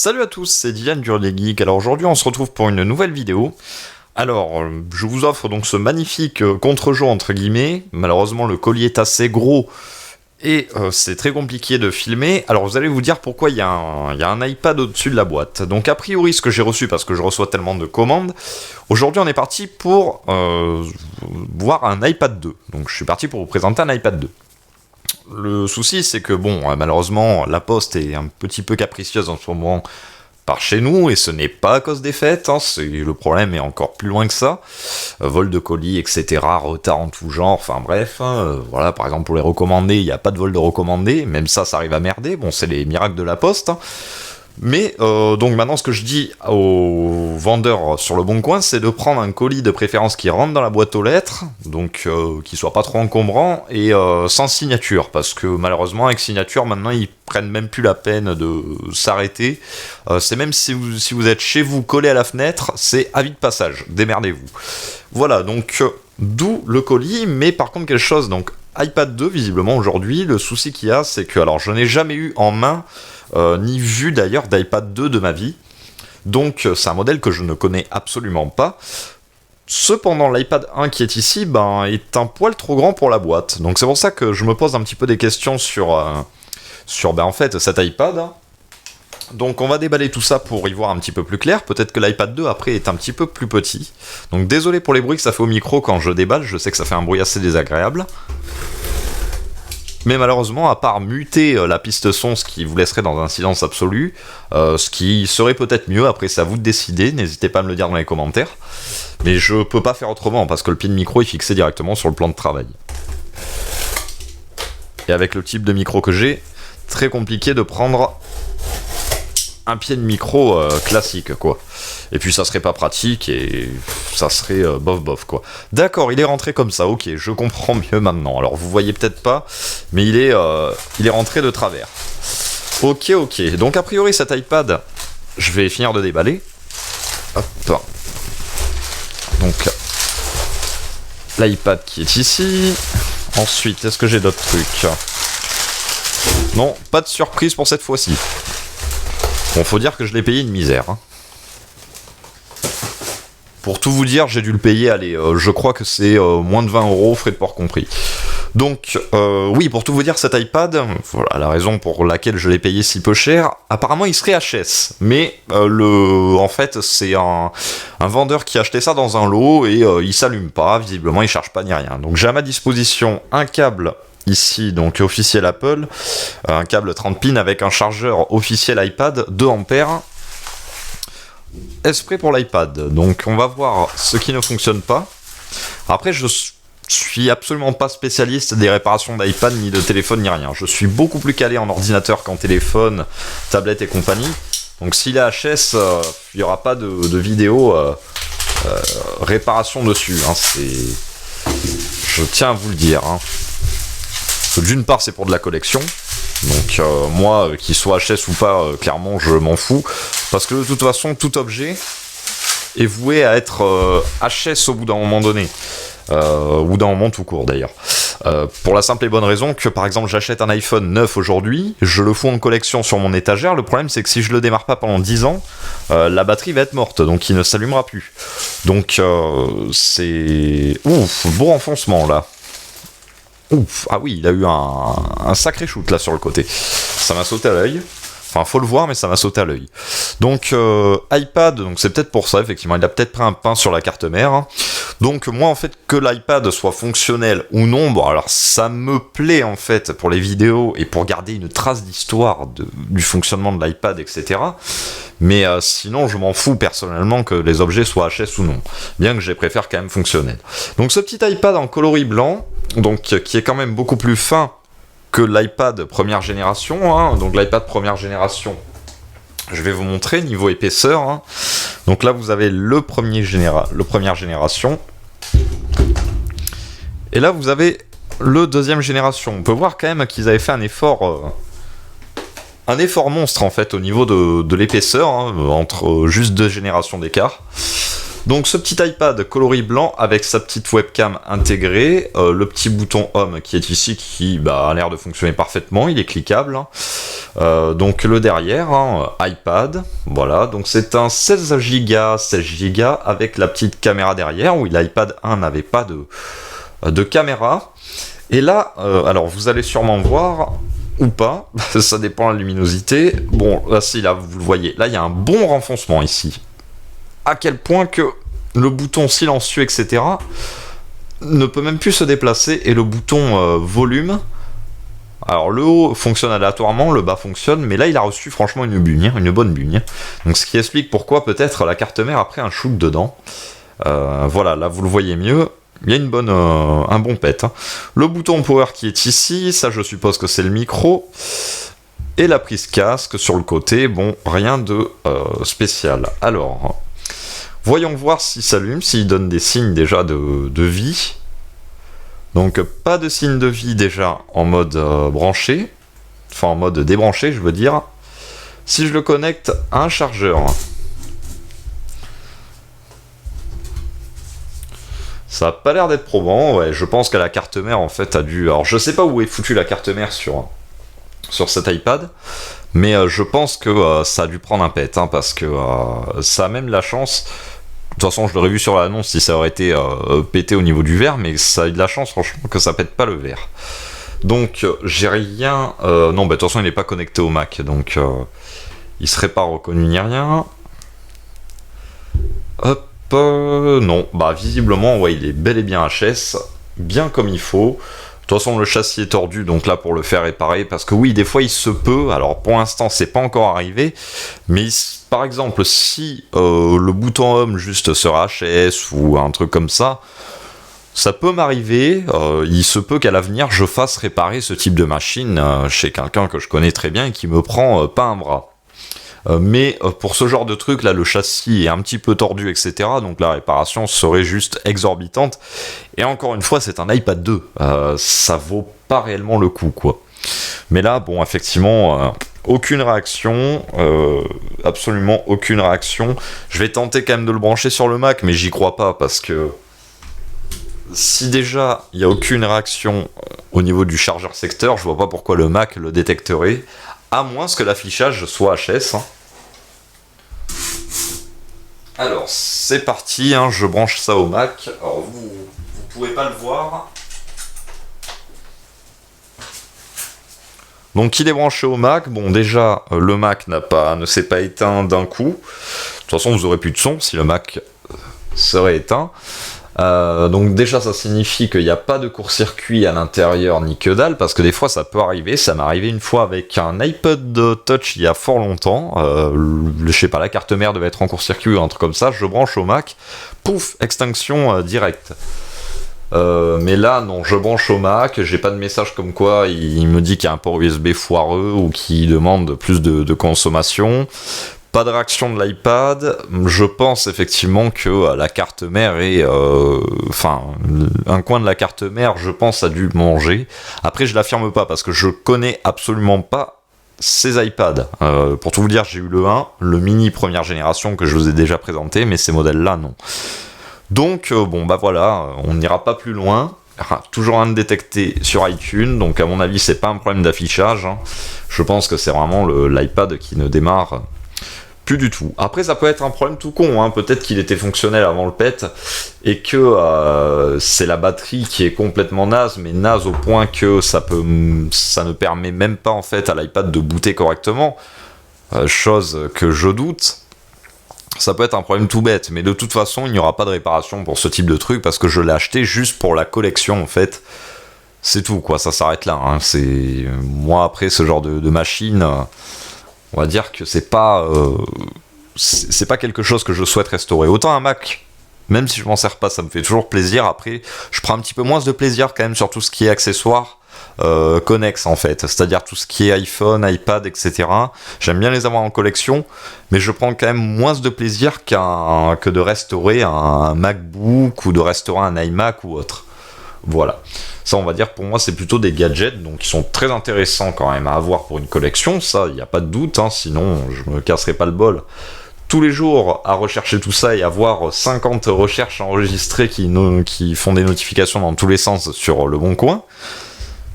Salut à tous, c'est Diane du Relais Geek. Alors aujourd'hui on se retrouve pour une nouvelle vidéo. Alors je vous offre donc ce magnifique contre-jeu entre guillemets. Malheureusement le colis est assez gros et c'est très compliqué de filmer. Alors vous allez vous dire pourquoi il y a un iPad au-dessus de la boîte. Donc a priori ce que j'ai reçu, parce que je reçois tellement de commandes, aujourd'hui on est parti pour voir un iPad 2. Donc je suis parti pour vous présenter un iPad 2. Le souci, c'est que, bon, malheureusement, la poste est un petit peu capricieuse en ce moment par chez nous, et ce n'est pas à cause des fêtes, hein, le problème est encore plus loin que ça. Vol de colis, etc., retard en tout genre, enfin bref, hein, voilà, par exemple pour les recommandés, il n'y a pas de vol de recommandés, même ça arrive à merder, bon, c'est les miracles de la poste, hein. Mais donc maintenant ce que je dis aux vendeurs sur le bon coin, c'est de prendre un colis de préférence qui rentre dans la boîte aux lettres, donc qui soit pas trop encombrant et sans signature, parce que malheureusement avec signature maintenant ils prennent même plus la peine de s'arrêter. C'est même si vous êtes chez vous collé à la fenêtre, c'est avis de passage, démerdez-vous. Voilà, donc d'où le colis, mais par contre quelque chose, donc iPad 2 visiblement aujourd'hui, le souci qu'il y a c'est que, alors je n'ai jamais eu en main ni vu d'ailleurs d'iPad 2 de ma vie, donc c'est un modèle que je ne connais absolument pas. Cependant l'iPad 1 qui est ici est un poil trop grand pour la boîte, donc c'est pour ça que je me pose un petit peu des questions sur en fait cet iPad. Donc on va déballer tout ça pour y voir un petit peu plus clair. Peut-être que l'iPad 2 après est un petit peu plus petit, donc désolé pour les bruits que ça fait au micro quand je déballe, je sais que ça fait un bruit assez désagréable. Mais malheureusement, à part muter la piste son, ce qui vous laisserait dans un silence absolu, ce qui serait peut-être mieux, après c'est à vous de décider, n'hésitez pas à me le dire dans les commentaires. Mais je peux pas faire autrement, parce que le pied de micro est fixé directement sur le plan de travail. Et avec le type de micro que j'ai, très compliqué de prendre un pied de micro classique, quoi. Et puis ça serait pas pratique et ça serait bof quoi. D'accord, il est rentré comme ça, ok, je comprends mieux maintenant. Alors vous voyez peut-être pas, mais il est rentré de travers. Ok, donc a priori cet iPad, je vais finir de déballer. Hop. Donc l'iPad qui est ici. Ensuite, est-ce que j'ai d'autres trucs? Non, pas de surprise pour cette fois-ci. Bon, faut dire que je l'ai payé une misère, hein. Pour tout vous dire, j'ai dû le payer, allez, je crois que c'est moins de 20 €, frais de port compris. Donc, oui, pour tout vous dire, cet iPad, voilà la raison pour laquelle je l'ai payé si peu cher, apparemment il serait HS, mais en fait, c'est un vendeur qui a acheté ça dans un lot, et il s'allume pas, visiblement il charge pas ni rien. Donc j'ai à ma disposition un câble, ici, donc officiel Apple, un câble 30 pins avec un chargeur officiel iPad, 2 ampères, exprès pour l'iPad. Donc on va voir ce qui ne fonctionne pas. Après je suis absolument pas spécialiste des réparations d'iPad ni de téléphone ni rien. Je suis beaucoup plus calé en ordinateur qu'en téléphone, tablette et compagnie. Donc s'il est HS, il n'y aura pas de vidéo réparation dessus, hein. Je tiens à vous le dire, hein. D'une part c'est pour de la collection, donc moi qu'il soit HS ou pas, clairement je m'en fous, parce que de toute façon tout objet est voué à être HS au bout d'un moment donné, ou d'un moment tout court d'ailleurs, pour la simple et bonne raison que par exemple j'achète un iPhone 9 aujourd'hui, je le fous en collection sur mon étagère, le problème c'est que si je le démarre pas pendant 10 ans, la batterie va être morte, donc il ne s'allumera plus. Donc c'est... Ouf, bon enfoncement là. Ouf, ah oui, il a eu un sacré shoot là sur le côté. Ça m'a sauté à l'œil. Enfin, faut le voir, mais ça m'a sauté à l'œil. Donc, iPad, donc c'est peut-être pour ça, effectivement. Il a peut-être pris un pain sur la carte mère, hein. Donc, moi, en fait, que l'iPad soit fonctionnel ou non, bon, alors, ça me plaît, en fait, pour les vidéos et pour garder une trace d'histoire du fonctionnement de l'iPad, etc. Mais sinon, je m'en fous, personnellement, que les objets soient HS ou non. Bien que je les préfère quand même fonctionnels. Donc, ce petit iPad en coloris blanc, donc, qui est quand même beaucoup plus fin que l'iPad première génération, hein. Donc l'iPad première génération, je vais vous montrer niveau épaisseur, hein. Donc là vous avez le première génération, et là vous avez le deuxième génération. On peut voir quand même qu'ils avaient fait un effort monstre en fait au niveau de l'épaisseur, hein, entre juste 2 générations d'écart. Donc ce petit iPad coloris blanc avec sa petite webcam intégrée, le petit bouton Home qui est ici qui a l'air de fonctionner parfaitement, il est cliquable. Donc le derrière, iPad, voilà, donc c'est un 16 Go avec la petite caméra derrière, où l'iPad 1 n'avait pas de caméra. Et là, alors vous allez sûrement voir, ou pas, ça dépend de la luminosité. Bon, là, si, là, vous le voyez, là, il y a un bon renfoncement ici. À quel point que le bouton silencieux, etc., ne peut même plus se déplacer, et le bouton volume, alors le haut fonctionne aléatoirement, le bas fonctionne, mais là il a reçu franchement une bugne, une bonne bugne. Donc ce qui explique pourquoi peut-être la carte mère a pris un shoot dedans. Voilà, là vous le voyez mieux, il y a un bon pet. Le bouton power qui est ici, ça je suppose que c'est le micro. Et la prise casque sur le côté, bon, rien de spécial. Alors, voyons voir s'il s'allume, s'il donne des signes déjà de vie. Donc pas de signe de vie déjà en mode branché, enfin en mode débranché je veux dire. Si je le connecte à un chargeur, ça a pas l'air d'être probant, ouais, je pense que la carte mère en fait a dû... Alors je sais pas où est foutue la carte mère sur cet iPad, mais je pense que ça a dû prendre un pet, parce que ça a même la chance... De toute façon, je l'aurais vu sur l'annonce si ça aurait été pété au niveau du verre, mais ça a eu de la chance, franchement, que ça pète pas le verre. Donc, j'ai rien... non, de toute façon, il n'est pas connecté au Mac, donc il serait pas reconnu ni rien. Hop, non, visiblement, ouais, il est bel et bien HS, bien comme il faut. De toute façon, le châssis est tordu, donc là, pour le faire réparer, parce que oui, des fois, il se peut, alors pour l'instant, c'est pas encore arrivé, mais par exemple, si le bouton Home juste sera HS ou un truc comme ça peut m'arriver, il se peut qu'à l'avenir, je fasse réparer ce type de machine chez quelqu'un que je connais très bien et qui me prend pas un bras. Mais pour ce genre de truc, là, le châssis est un petit peu tordu, etc. Donc la réparation serait juste exorbitante. Et encore une fois, c'est un iPad 2. Ça vaut pas réellement le coup, quoi. Mais là, bon, effectivement, aucune réaction. Absolument aucune réaction. Je vais tenter quand même de le brancher sur le Mac, mais j'y crois pas, parce que si déjà, il n'y a aucune réaction au niveau du chargeur secteur, je vois pas pourquoi le Mac le détecterait. À moins que l'affichage soit HS. Alors, c'est parti, je branche ça au Mac. Alors, vous pouvez pas le voir. Donc, il est branché au Mac. Bon, déjà, le Mac ne s'est pas éteint d'un coup. De toute façon, vous aurez plus de son si le Mac serait éteint. Donc déjà ça signifie qu'il n'y a pas de court-circuit à l'intérieur ni que dalle, parce que des fois ça peut arriver. Ça m'est arrivé une fois avec un iPod Touch il y a fort longtemps, je sais pas, la carte mère devait être en court-circuit ou un truc comme ça, je branche au Mac, pouf, extinction directe. Mais là non, je branche au Mac, j'ai pas de message comme quoi il me dit qu'il y a un port USB foireux ou qu'il demande plus de consommation. Pas de réaction de l'iPad. Je pense effectivement que la carte mère est... un coin de la carte mère, je pense, a dû manger. Après, je l'affirme pas, parce que je connais absolument pas ces iPads. Pour tout vous dire, j'ai eu le 1, le mini première génération que je vous ai déjà présenté, mais ces modèles-là, non. Donc, voilà, on n'ira pas plus loin. Toujours un détecté sur iTunes, donc à mon avis, c'est pas un problème d'affichage. Je pense que c'est vraiment l'iPad qui ne démarre... plus du tout. Après, ça peut être un problème tout con, peut-être qu'il était fonctionnel avant le pet, et que c'est la batterie qui est complètement naze, mais naze au point que ça ne permet même pas en fait à l'iPad de booter correctement, chose que je doute. Ça peut être un problème tout bête, mais de toute façon, il n'y aura pas de réparation pour ce type de truc, parce que je l'ai acheté juste pour la collection, en fait. C'est tout, quoi, ça s'arrête là. Moi, après, ce genre de machine... on va dire que c'est pas quelque chose que je souhaite restaurer. Autant un Mac, même si je m'en sers pas, ça me fait toujours plaisir. Après, je prends un petit peu moins de plaisir quand même sur tout ce qui est accessoires connexes en fait. C'est-à-dire tout ce qui est iPhone, iPad, etc. J'aime bien les avoir en collection, mais je prends quand même moins de plaisir que de restaurer un MacBook ou de restaurer un iMac ou autre. Voilà. Ça, on va dire, pour moi, c'est plutôt des gadgets, donc qui sont très intéressants quand même à avoir pour une collection, ça, il n'y a pas de doute, sinon je me casserai pas le bol tous les jours à rechercher tout ça et avoir 50 recherches enregistrées qui font des notifications dans tous les sens sur Le Bon Coin.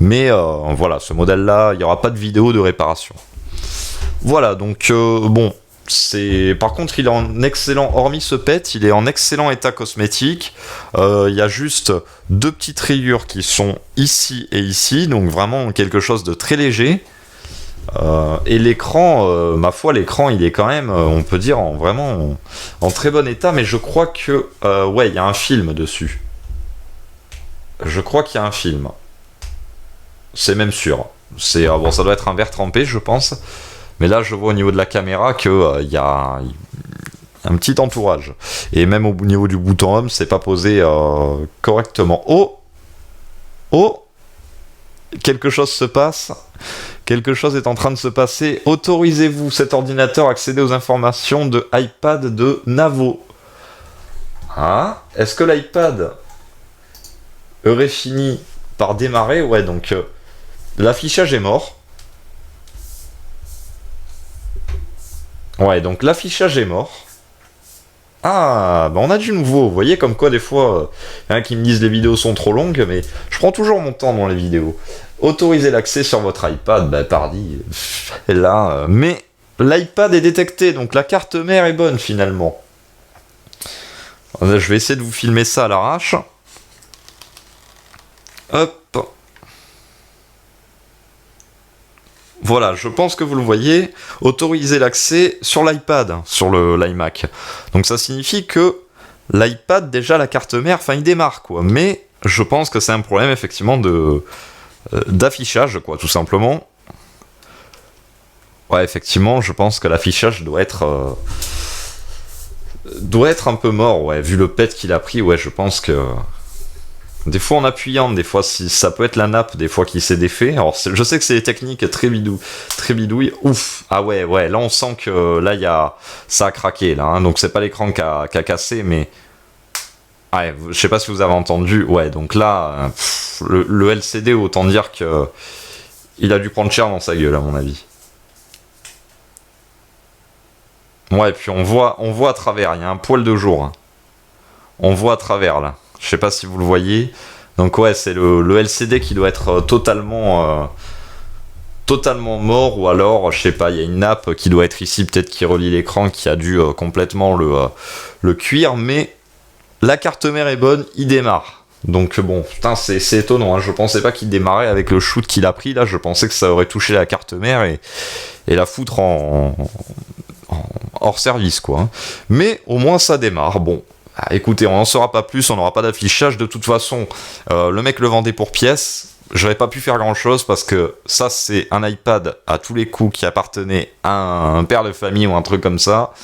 Mais voilà, ce modèle-là, il n'y aura pas de vidéo de réparation. Voilà, donc bon, par contre, il est en excellent, hormis ce pet, il est en excellent état cosmétique. Il y a juste 2 petites rayures qui sont ici et ici, donc vraiment quelque chose de très léger. Et l'écran, ma foi, l'écran, il est quand même, on peut dire, en très bon état, mais je crois que, ouais, il y a un film dessus. Je crois qu'il y a un film. C'est même sûr. Bon, ça doit être un verre trempé, je pense. Mais là, je vois au niveau de la caméra que y a un petit entourage. Et même au niveau du bouton home, c'est pas posé correctement. Oh, oh, quelque chose se passe. Quelque chose est en train de se passer. Autorisez-vous cet ordinateur à accéder aux informations de iPad de Navo. Ah, est-ce que l'iPad aurait fini par démarrer? Ouais, donc l'affichage est mort. Ouais, donc l'affichage est mort. Ah, bah on a du nouveau. Vous voyez, comme quoi des fois, il y en a qui me disent les vidéos sont trop longues, mais je prends toujours mon temps dans les vidéos. Autorisez l'accès sur votre iPad, bah pardi. Là, mais l'iPad est détecté, donc la carte mère est bonne finalement. Je vais essayer de vous filmer ça à l'arrache. Hop. Voilà, je pense que vous le voyez, autoriser l'accès sur l'iPad, sur l'iMac. Donc ça signifie que l'iPad, déjà la carte mère, enfin il démarre quoi. Mais je pense que c'est un problème effectivement d'affichage quoi, tout simplement. Ouais, effectivement, je pense que l'affichage doit être un peu mort, ouais, vu le pet qu'il a pris, ouais, je pense que... Des fois en appuyant, des fois ça peut être la nappe, des fois qui s'est défait. Alors je sais que c'est des techniques très bidouilles. Ouf, ah ouais, là on sent que là ça a craqué là, hein. Donc c'est pas l'écran qui a cassé, mais ouais, je sais pas si vous avez entendu. Ouais, donc là le LCD, autant dire que il a dû prendre cher dans sa gueule à mon avis. Ouais, et puis on voit à travers. Il y a un poil de jour. Hein. On voit à travers là. Je sais pas si vous le voyez. Donc ouais, c'est le LCD qui doit être totalement mort, ou alors, je sais pas, il y a une nappe qui doit être ici, peut-être qui relie l'écran, qui a dû complètement le cuire, mais la carte mère est bonne, il démarre. Donc bon, putain, c'est étonnant, hein. Je pensais pas qu'il démarrait avec le shoot qu'il a pris, là, je pensais que ça aurait touché la carte mère et la foutre hors service, quoi. Hein. Mais au moins ça démarre, bon. Ah, écoutez, on n'en saura pas plus, on n'aura pas d'affichage. De toute façon, le mec le vendait pour pièces. J'aurais pas pu faire grand chose parce que ça, c'est un iPad à tous les coups qui appartenait à un père de famille ou un truc comme ça.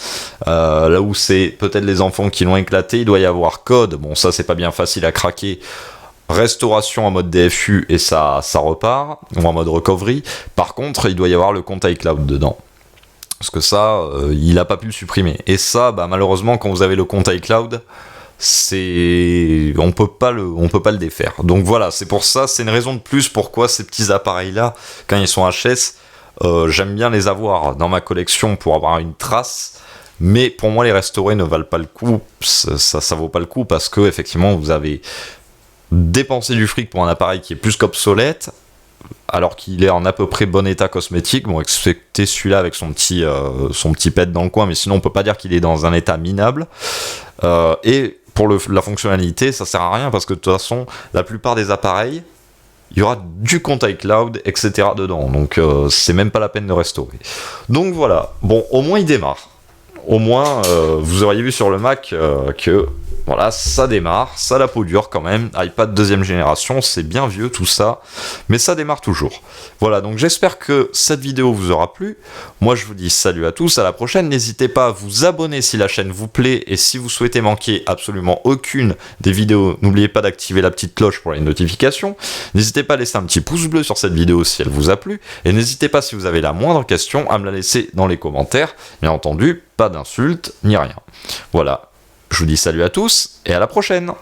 Là où c'est peut-être les enfants qui l'ont éclaté, il doit y avoir code. Bon, ça, c'est pas bien facile à craquer. Restauration en mode DFU et ça repart, ou en mode recovery. Par contre, il doit y avoir le compte iCloud dedans. Parce que ça, il n'a pas pu le supprimer. Et ça, bah, malheureusement, quand vous avez le compte iCloud, on peut pas le défaire. Donc voilà, c'est pour ça, c'est une raison de plus pourquoi ces petits appareils-là, quand ils sont HS, j'aime bien les avoir dans ma collection pour avoir une trace. Mais pour moi, les restaurés ne valent pas le coup. Ça vaut pas le coup parce que effectivement, vous avez dépensé du fric pour un appareil qui est plus qu'obsolète, alors qu'il est en à peu près bon état cosmétique, bon, excepté celui-là avec son petit pet dans le coin, mais sinon on peut pas dire qu'il est dans un état minable. Et pour la fonctionnalité, ça sert à rien, parce que de toute façon, la plupart des appareils, il y aura du compte iCloud, etc. dedans, donc c'est même pas la peine de restaurer. Donc voilà, bon, au moins il démarre. Au moins, vous auriez vu sur le Mac que... Voilà, ça démarre, ça la peau dure quand même, iPad deuxième génération, c'est bien vieux tout ça, mais ça démarre toujours. Voilà, donc j'espère que cette vidéo vous aura plu. Moi je vous dis salut à tous, à la prochaine. N'hésitez pas à vous abonner si la chaîne vous plaît, et si vous souhaitez manquer absolument aucune des vidéos, n'oubliez pas d'activer la petite cloche pour les notifications. N'hésitez pas à laisser un petit pouce bleu sur cette vidéo si elle vous a plu, et n'hésitez pas, si vous avez la moindre question, à me la laisser dans les commentaires. Bien entendu, pas d'insultes ni rien. Voilà. Je vous dis salut à tous et à la prochaine!